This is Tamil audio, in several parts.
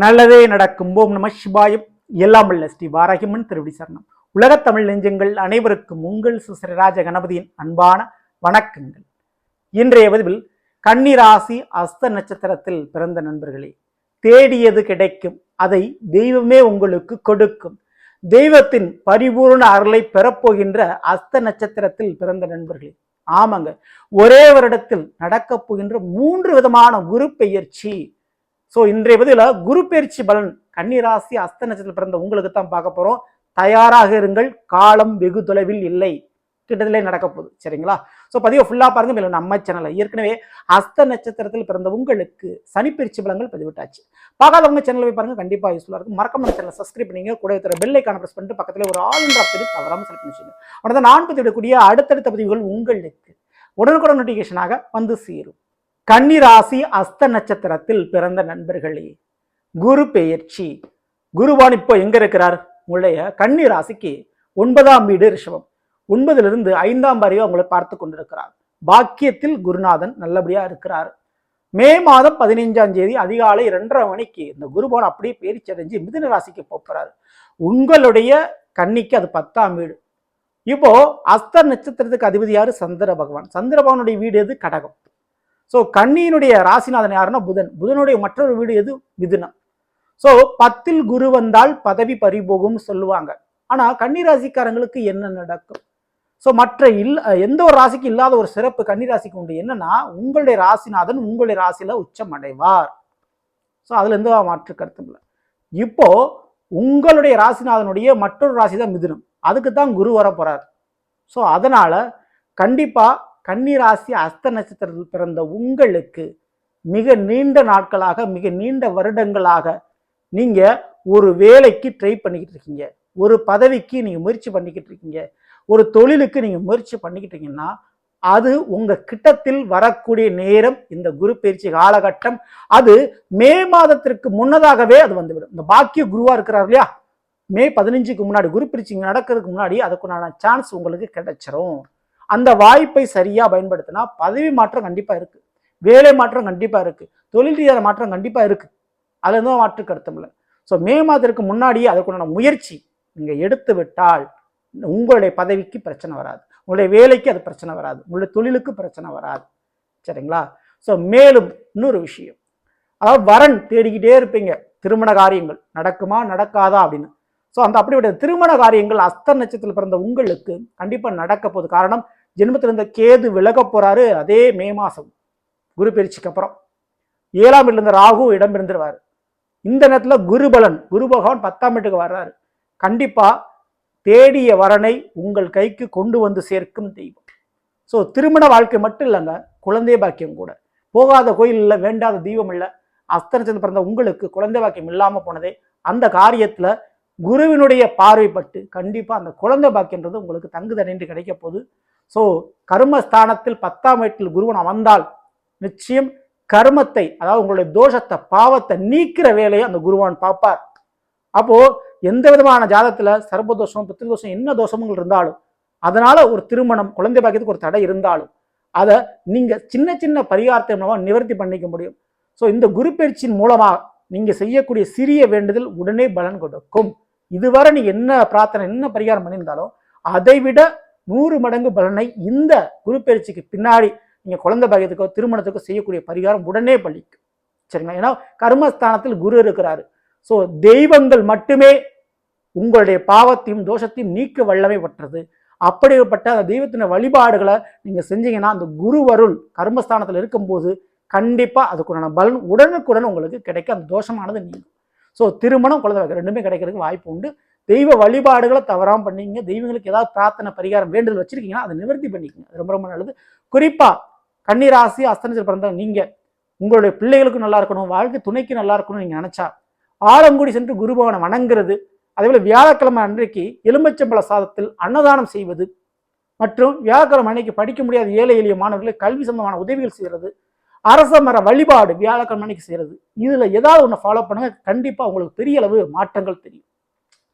நல்லதே நடக்கும். ஓம் நம சிவாயம். எல்லாம் வல்ல ஸ்ரீ வாராகியம்மன் திருவடி சரணம். உலகத் தமிழ் நெஞ்சங்கள் அனைவருக்கும் உங்கள் சுசரிராஜ கணபதியின் அன்பான வணக்கங்கள். இன்றைய பதிவில் கன்னிராசி அஸ்த நட்சத்திரத்தில் பிறந்த நண்பர்களே, தேடியது கிடைக்கும், அதை தெய்வமே உங்களுக்கு கொடுக்கும். தெய்வத்தின் பரிபூர்ண அருளை பெறப்போகின்ற அஸ்த நட்சத்திரத்தில் பிறந்த நண்பர்களே, ஆமாங்க, ஒரே வருடத்தில் நடக்கப் போகின்ற 3 விதமான குரு பெயர்ச்சி. ஸோ இன்றைய பதில குரு பயிற்சி பலன் கன்னிராசி அஸ்த நட்சத்திரத்தில் பிறந்த உங்களுக்கு தான் பார்க்க போறோம். தயாராக இருங்கள், காலம் வெகு தொலைவில் இல்லை, கிட்டத்திலே நடக்க போகுது. சரிங்களா? ஸோ பதிவை ஃபுல்லா பாருங்க. மேலும் நம்ம சேனல்ல ஏற்கனவே அஸ்த நட்சத்திரத்தில் பிறந்த உங்களுக்கு சனிப்பயிற்சி பலன்கள் பதிவிட்டாச்சு. பார்க்காதவங்க சேனல் போய் பாருங்க, கண்டிப்பா யூஸ்ஃபுல்லா இருக்கும். மறக்காம சேனலை சப்ஸ்கிரைப் பண்ணீங்க, கூட இருக்கிற பெல் ஐகானை பிரஸ் பண்ணிட்டு பக்கத்துல ஒரு ஆல் என்ற ஆப்ஷனை தவறாம செலக்ட் பண்ணி வச்சுங்க. உடனே நான் பதிவிடக்கூடிய அடுத்தடுத்த பதிவுகள் உங்களுக்கு உடனுக்குடன் நோட்டிஃபிகேஷனாக வந்து சேரும். கன்னிராசி அஸ்த நட்சத்திரத்தில் பிறந்த நண்பர்களே, குரு பெயர்ச்சி. குருவான் இப்போ எங்க இருக்கிறார்? உங்களுடைய கன்னி ராசிக்கு 9ஆம் வீடு ரிஷபம், 9லிருந்து 5ஆம் பாரியை உங்களை பார்த்து கொண்டிருக்கிறார். பாக்கியத்தில் குருநாதன் நல்லபடியா இருக்கிறார். மே மாதம் 15ஆம் தேதி அதிகாலை 2:30 மணிக்கு இந்த குருபவன் அப்படியே பயிற்சி அடைஞ்சு மிதுன ராசிக்கு போகிறார். உங்களுடைய கன்னிக்கு அது 10ஆம் வீடு. இப்போ அஸ்த நட்சத்திரத்துக்கு அதிபதி யாரு? சந்திர பகவான். சந்திர பகவானுடைய வீடு எது? கடகம். ஸோ கன்னியினுடைய ராசிநாதன் யாருன்னா புதன். புதனுடைய மற்றொரு வீடு எது? மிதுனம். ஸோ 10ல் குரு வந்தால் பதவி பறிபோகும்னு சொல்லுவாங்க. ஆனா கன்னி ராசிக்காரங்களுக்கு என்ன நடக்கும்? ஸோ மற்ற எந்த ஒரு ராசிக்கு இல்லாத ஒரு சிறப்பு கன்னி ராசிக்கு உண்டு. என்னன்னா, உங்களுடைய ராசிநாதன் உங்களுடைய ராசியில உச்சம் அடைவார். ஸோ அதுல எந்த மாற்று கருத்தும் இல்லை. இப்போ உங்களுடைய ராசிநாதனுடைய மற்றொரு ராசி தான் மிதுனம், அதுக்கு தான் குரு வர போறார். ஸோ அதனால கண்டிப்பா கன்னிராசி அஸ்த நட்சத்திரத்தில் பிறந்த உங்களுக்கு மிக நீண்ட நாட்களாக, மிக நீண்ட வருடங்களாக நீங்க ஒரு வேலைக்கு ட்ரை பண்ணிக்கிட்டு இருக்கீங்க, ஒரு பதவிக்கு நீங்க முயற்சி பண்ணிக்கிட்டு இருக்கீங்க, ஒரு தொழிலுக்கு நீங்க முயற்சி பண்ணிக்கிட்டு இருக்கீங்கன்னா அது உங்க கிட்டத்தில் வரக்கூடிய நேரம் இந்த குரு பயிற்சி காலகட்டம். அது மே மாதத்திற்கு முன்னதாகவே அது வந்துவிடும். இந்த பாக்கிய குருவா இருக்கிறார் இல்லையா, மே 15க்கு முன்னாடி குரு பயிற்சி நடக்கிறதுக்கு முன்னாடி அதுக்குண்டான சான்ஸ் உங்களுக்கு கிடைச்சிரும். அந்த வாய்ப்பை சரியா பயன்படுத்தினா பதவி மாற்றம் கண்டிப்பா இருக்கு, வேலை மாற்றம் கண்டிப்பா இருக்கு, தொழில் ரீதியான மாற்றம் கண்டிப்பா இருக்கு. அதுல இருந்தும் மாற்று கருத்தும் இல்லை. ஸோ மே மாதத்திற்கு முன்னாடியே அதுக்குண்டான முயற்சி நீங்க எடுத்து விட்டால் உங்களுடைய பதவிக்கு பிரச்சனை வராது, உங்களுடைய வேலைக்கு அது பிரச்சனை வராது, உங்களுடைய தொழிலுக்கு பிரச்சனை வராது. சரிங்களா? ஸோ மேலும் இன்னொரு விஷயம், அதாவது வரன் தேடிக்கிட்டே இருப்பீங்க, திருமண காரியங்கள் நடக்குமா நடக்காதா அப்படின்னு. ஸோ அந்த அப்படிப்பட்ட திருமண காரியங்கள் அஸ்த நட்சத்திரத்தில் பிறந்த உங்களுக்கு கண்டிப்பா நடக்க போகுது. காரணம், ஜென்மத்தில் இருந்த கேது விலக போறாரு அதே மே மாசம் குரு பயிற்சிக்கு அப்புறம். 7ஆம் வீட்டில் இருந்த ராகு இடம் இருந்துருவாரு. இந்த நேரத்தில் குருபலன், குரு பகவான் 10ஆம் வீட்டுக்கு வர்றாரு. கண்டிப்பா தேடிய வரனை உங்கள் கைக்கு கொண்டு வந்து சேர்க்கும் தெய்வம். ஸோ திருமண வாழ்க்கை மட்டும் இல்லைங்க, குழந்தை பாக்கியம் கூட. போகாத கோயில் இல்லை, வேண்டாத தெய்வம் இல்லை. அஸ்த நட்சத்திரத்தில் பிறந்த உங்களுக்கு குழந்தை பாக்கியம் இல்லாம போனதே அந்த காரியத்துல குருவினுடைய பார்வைப்பட்டு கண்டிப்பா அந்த குழந்தை பாக்கியன்றது உங்களுக்கு தங்கு தடையின்றி கிடைக்க போகுது. ஸோ கர்மஸ்தானத்தில் 10ஆம் வீட்டில் குருவன் வந்தால் நிச்சயம் கர்மத்தை, அதாவது உங்களுடைய தோஷத்தை, பாவத்தை நீக்கிற வேலையை அந்த குருவான் பார்ப்பார். அப்போ எந்த விதமான ஜாதகத்துல சர்பதோஷம், பித்ருதோஷம், என்ன தோஷமும் இருந்தாலும், அதனால ஒரு திருமணம், குழந்தை பாக்கியத்துக்கு ஒரு தடை இருந்தாலும் அதை நீங்க சின்ன சின்ன பரிகாரத்தை மூலமா நிவர்த்தி பண்ணிக்க முடியும். ஸோ இந்த குரு பயிற்சியின் மூலமா நீங்க செய்யக்கூடிய சிறிய வேண்டுதல் உடனே பலன் கொடுக்கும். இதுவரை நீங்க என்ன பிரார்த்தனை, என்ன பரிகாரம் பண்ணியிருந்தாலும் அதை விட 100 மடங்கு பலனை இந்த குரு பயிற்சிக்கு பின்னாடி நீங்க குழந்தை பாக்கியத்துக்கோ திருமணத்துக்கோ செய்யக்கூடிய பரிகாரம் உடனே பலிக்கும். சரிங்களா? ஏன்னா கர்மஸ்தானத்தில் குரு இருக்கிறாரு. ஸோ தெய்வங்கள் மட்டுமே உங்களுடைய பாவத்தையும் தோஷத்தையும் நீக்க வல்லமை பெற்றது. அப்படிப்பட்ட அந்த தெய்வத்தின வழிபாடுகளை நீங்க செஞ்சீங்கன்னா அந்த குருவருள் கர்மஸ்தானத்தில் இருக்கும்போது கண்டிப்பா அதுக்குண்டான பலன் உடனுக்குடன் உங்களுக்கு கிடைக்க அந்த தோஷமானது நீங்கும். ஸோ திருமணம், குழந்தை பாக்கியம் ரெண்டுமே கிடைக்கிறதுக்கு வாய்ப்பு உண்டு. தெய்வ வழிபாடுகளை தவறாம பண்ணீங்க. தெய்வங்களுக்கு ஏதாவது பிரார்த்தனை பரிகாரம் வேண்டுதல் வச்சிருக்கீங்கன்னா அதை நிவர்த்தி பண்ணிக்கோங்க, ரொம்ப ரொம்ப நல்லது. குறிப்பா கன்னிராசி அஸ்த நட்சத்திரத்தில் பிறந்த நீங்க உங்களுடைய பிள்ளைகளுக்கும் நல்லா இருக்கணும், வாழ்க்கை துணைக்கு நல்லா இருக்கணும்னு நீங்க நினைச்சா ஆலங்குடி சென்று குருபவனை வணங்குறது, அதே போல வியாழக்கிழமை அன்றைக்கு எலும்பச்சம்பழ சாதத்தில் அன்னதானம் செய்வது, மற்றும் வியாழக்கிழமை அன்னைக்கு படிக்க முடியாத ஏழை எளிய மாணவர்களுக்கு கல்வி சம்பந்தமான உதவிகள் செய்யறது, அரச மர வழிபாடு வியாழக்கிழமை அன்னைக்கு செய்யறது, இதுல ஏதாவது ஒன்று ஃபாலோ பண்ணுங்க, கண்டிப்பா உங்களுக்கு பெரிய அளவு மாற்றங்கள் தெரியும்.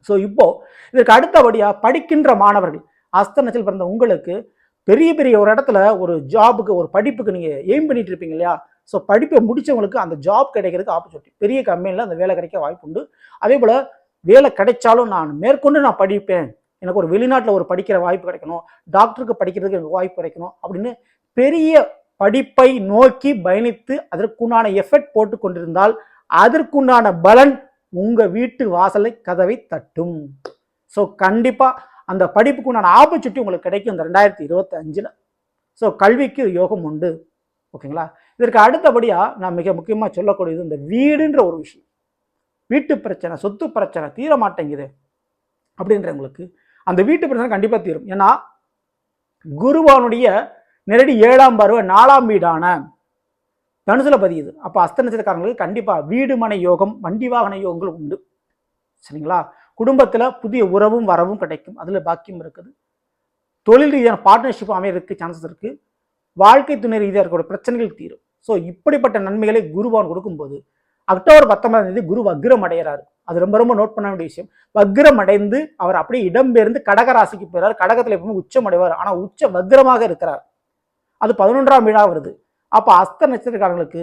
ஸோ இப்போ இதற்கு அடுத்தபடியா படிக்கின்ற மாணவர்கள், அஸ்த நட்சத்திரத்தில் பிறந்த உங்களுக்கு பெரிய பெரிய ஒரு இடத்துல ஒரு ஜாபுக்கு, ஒரு படிப்புக்கு நீங்க எய்ம் பண்ணிட்டு இருப்பீங்க இல்லையா, ஸோ படிப்பை முடித்தவங்களுக்கு அந்த ஜாப் கிடைக்கிறதுக்கு ஆப்பர்ச்சுனிட்டி, பெரிய கம்பெனியில் அந்த வேலை கிடைக்க வாய்ப்பு உண்டு. அதே போல் வேலை கிடைச்சாலும் நான் படிப்பேன், எனக்கு ஒரு வெளிநாட்டில் ஒரு படிக்கிற வாய்ப்பு கிடைக்கணும், டாக்டருக்கு படிக்கிறதுக்கு எனக்கு வாய்ப்பு கிடைக்கணும் அப்படின்னு பெரிய படிப்பை நோக்கி பயணித்து அதற்குண்டான எஃபெக்ட் போட்டு கொண்டிருந்தால் அதற்குண்டான பலன் உங்கள் வீட்டு வாசலை கதவை தட்டும். ஸோ கண்டிப்பாக அந்த படிப்புக்குண்டான ஆப்பர்ச்சுனிட்டி உங்களுக்கு கிடைக்கும் இந்த 2025. ஸோ கல்விக்கு யோகம் உண்டு. ஓகேங்களா? இதற்கு அடுத்தபடியாக நான் மிக முக்கியமாக சொல்லக்கூடியது இந்த வீடுன்ற ஒரு விஷயம். வீட்டு பிரச்சனை, சொத்து பிரச்சனை தீர மாட்டேங்குது அப்படின்றவங்களுக்கு அந்த வீட்டு பிரச்சனை கண்டிப்பாக தீரும். ஏன்னா குருவானுடைய நேரடி 7ஆம் பார்வை 4ஆம் வீடான தனுசுல பதியுது. அப்போ அஸ்த நட்சத்திரக்காரங்களுக்கு கண்டிப்பாக வீடு மனை யோகம், வண்டி வாகன யோகங்கள் உண்டு. சரிங்களா? குடும்பத்தில் புதிய உறவும் வரவும் கிடைக்கும், அதில் பாக்கியம் இருக்குது. தொழில் ரீதியான பார்ட்னர்ஷிப் அமையறதுக்கு சான்சஸ் இருக்குது. வாழ்க்கை துணை ரீதியாக இருக்கிற பிரச்சனைகள் தீரும். ஸோ இப்படிப்பட்ட நன்மைகளை குருவான் கொடுக்கும்போது அக்டோபர் 19ஆம் தேதி குரு வக்ரம் அடைகிறாரு. அது ரொம்ப ரொம்ப நோட் பண்ண வேண்டிய விஷயம். வக்ரம் அடைந்து அவர் அப்படியே இடம்பெயர்ந்து கடகராசிக்கு போயிறார். கடகத்தில் எப்பவுமே உச்சம் அடைவார், ஆனால் உச்ச வக்ரமாக இருக்கிறார். அது 11ஆம் வீடாக வருது. அப்போ அஸ்த நட்சத்திரக்காரங்களுக்கு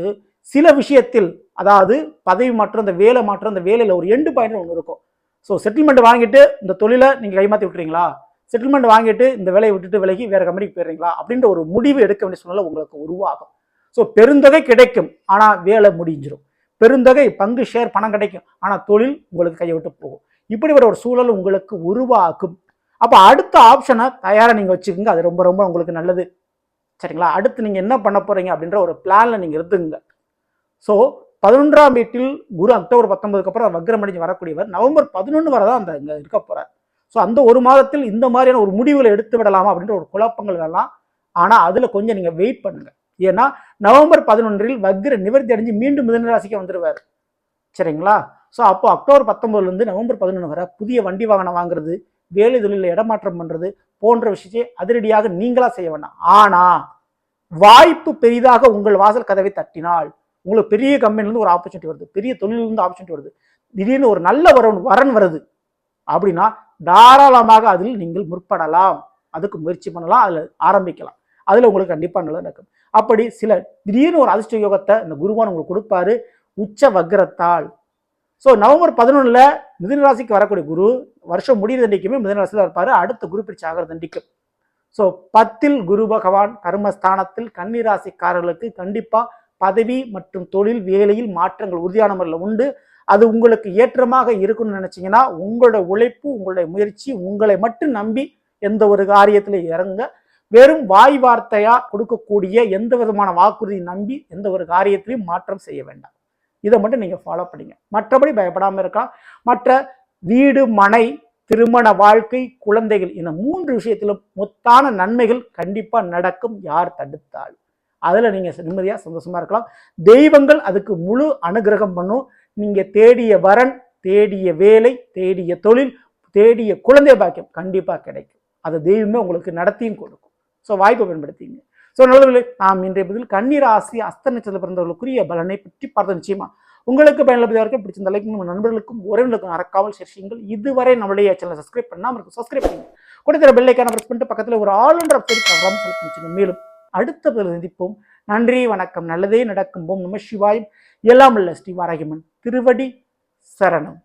சில விஷயத்தில், அதாவது பதவி மாற்றம், இந்த வேலை மாற்றம், இந்த வேலையில் ஒரு எண்டு பாயிண்ட் ஒன்று இருக்கும். ஸோ செட்டில்மெண்ட் வாங்கிட்டு இந்த தொழிலை நீங்கள் கைமாற்றி விட்டுறீங்களா, செட்டில்மெண்ட் வாங்கிட்டு இந்த வேலையை விட்டுட்டு விலகி வேறு கம்பெனிக்கு போயிடுறீங்களா அப்படின்ற ஒரு முடிவு எடுக்க வேண்டிய சூழ்நிலை உங்களுக்கு உருவாகும். ஸோ பெருந்தொகை கிடைக்கும், ஆனால் வேலை முடிஞ்சிடும். பெருந்தொகை பங்கு ஷேர் பணம் கிடைக்கும், ஆனால் தொழில் உங்களுக்கு கையை விட்டு போகும். இப்படி ஒரு சூழல் உங்களுக்கு உருவாக்கும். அப்போ அடுத்த ஆப்ஷனை தயாராக நீங்கள் வச்சுக்கோங்க, அது ரொம்ப ரொம்ப உங்களுக்கு நல்லது. சரிங்களா? அடுத்து நீங்கள் என்ன பண்ண போகிறீங்க அப்படின்ற ஒரு பிளானில் நீங்கள் இருந்துங்க. ஸோ 11ஆம் வீட்டில் குரு அக்டோபர் 19க்கு அப்புறம் வக்ரம் அடைஞ்சு வரக்கூடியவர் நவம்பர் 11 வரை தான் அந்த இங்கே இருக்க போகிறார். ஸோ அந்த ஒரு மாதத்தில் இந்த மாதிரியான ஒரு முடிவுகளை எடுத்து விடலாமா அப்படின்ற ஒரு குழப்பங்கள் வரலாம். ஆனால் அதில் கொஞ்சம் நீங்கள் வெயிட் பண்ணுங்கள். ஏன்னா நவம்பர் 11 வக்ர நிவர்த்தி அடைஞ்சு மீண்டும் மிதுன ராசிக்கு வந்துடுவார். சரிங்களா? ஸோ அப்போ அக்டோபர் 19 நவம்பர் 11 வரை புதிய வண்டி வாகனம் வாங்குறது, வேலை தொழிலில் இடமாற்றம் பண்ணுறது போன்ற விஷயத்தை அதிரடியாக நீங்களா செய்ய வேண்டாம். ஆனால் வாய்ப்பு பெரிதாக உங்கள் வாசல் கதவை தட்டினால், உங்களுக்கு பெரிய கம்பெனிலேருந்து ஒரு ஆப்பர்ச்சுனிட்டி வருது, பெரிய தொழிலிருந்து ஆப்பர்ச்சுனிட்டி வருது, திடீர்னு ஒரு நல்ல வரன் வருது அப்படின்னா தாராளமாக அதில் நீங்கள் முற்படலாம், அதுக்கு முயற்சி பண்ணலாம், அதில் ஆரம்பிக்கலாம். அதில் உங்களுக்கு கண்டிப்பாக நல்லது நடக்கும். அப்படி சில திடீர்னு ஒரு அதிர்ஷ்ட யோகத்தை இந்த குருவான் உங்களுக்கு கொடுப்பாரு உச்ச வக்ரத்தால். ஸோ நவம்பர் 11 மிதுன ராசிக்கு வரக்கூடிய குரு வருஷம் முடிகிற தண்டிக்குமே மிதுன ராசியில் இருப்பார். அடுத்த குரு பிரிச்சு ஆகிற தண்டிக்கும். ஸோ 10 குரு பகவான் கர்மஸ்தானத்தில் கன்னி ராசிக்காரர்களுக்கு கண்டிப்பாக பதவி மற்றும் தொழில் வேலையில் மாற்றங்கள் உறுதியான முறையில் உண்டு. அது உங்களுக்கு ஏற்றமாக இருக்குன்னு நினைச்சீங்கன்னா உங்களோட உழைப்பு, உங்களுடைய முயற்சி, உங்களை மட்டும் நம்பி எந்த ஒரு காரியத்தில் இறங்க. வெறும் வாய் வார்த்தையா கொடுக்கக்கூடிய எந்த விதமான வாக்குறுதியை நம்பி எந்த ஒரு காரியத்திலையும் மாற்றம் செய்ய வேண்டாம். இதை மட்டும் நீங்க ஃபாலோ பண்ணிங்க. மற்றபடி பயப்படாம இருக்கலாம். மற்ற வீடு, மனை, திருமண வாழ்க்கை, குழந்தைகள் இந்த 3 விஷயத்திலும் மொத்தான நன்மைகள் கண்டிப்பா நடக்கும், யார் தடுத்தால். அதுல நீங்க நிம்மதியா சந்தோஷமா இருக்கலாம். தெய்வங்கள் அதுக்கு முழு அனுகிரகம் பண்ணும். நீங்க தேடிய வரன், தேடிய வேலை, தேடிய தொழில், தேடிய குழந்தை பாக்கியம் கண்டிப்பா கிடைக்கும். அதை தெய்வமே உங்களுக்கு நடத்தியும் கொடுக்கும். ஸோ வாய்ப்பை பயன்படுத்திங்க. ஸோ நல்லவர்களே, நாம் இன்றைய பதில் கன்னி ராசி அஸ்த நட்சத்திரத்தில் பிறந்தவர்களுக்குரிய பலனை பற்றி பார்த்து நிச்சயமா உங்களுக்கு பயனுள்ளதாக பிடிச்சிருந்த லைக் உங்கள் நண்பர்களுக்கும் உறவினர்களுக்கும் மறக்காமல் ஷேர் செய்யுங்கள். இதுவரை நம்மளுடைய சேனலை சப்ஸ்கிரைப் பண்ணாமல் இருக்கும், சப்ஸ்கிரைப் பண்ணுங்க. கொடுத்துற பெல் ஐக்கான பிரஸ் பண்ணிட்டு பக்கத்தில் ஒரு ஆளுன்ற ப்ரோக்ராம் செலக்ட் பண்ணிச்சுங்க. மேலும் அடுத்த பதில் சந்திப்போம். நன்றி, வணக்கம். நல்லதே நடக்கும். ஓம் நம சிவாயம். எல்லாம் உள்ள ஸ்ரீ வாராகியம்மன் திருவடி சரணம்.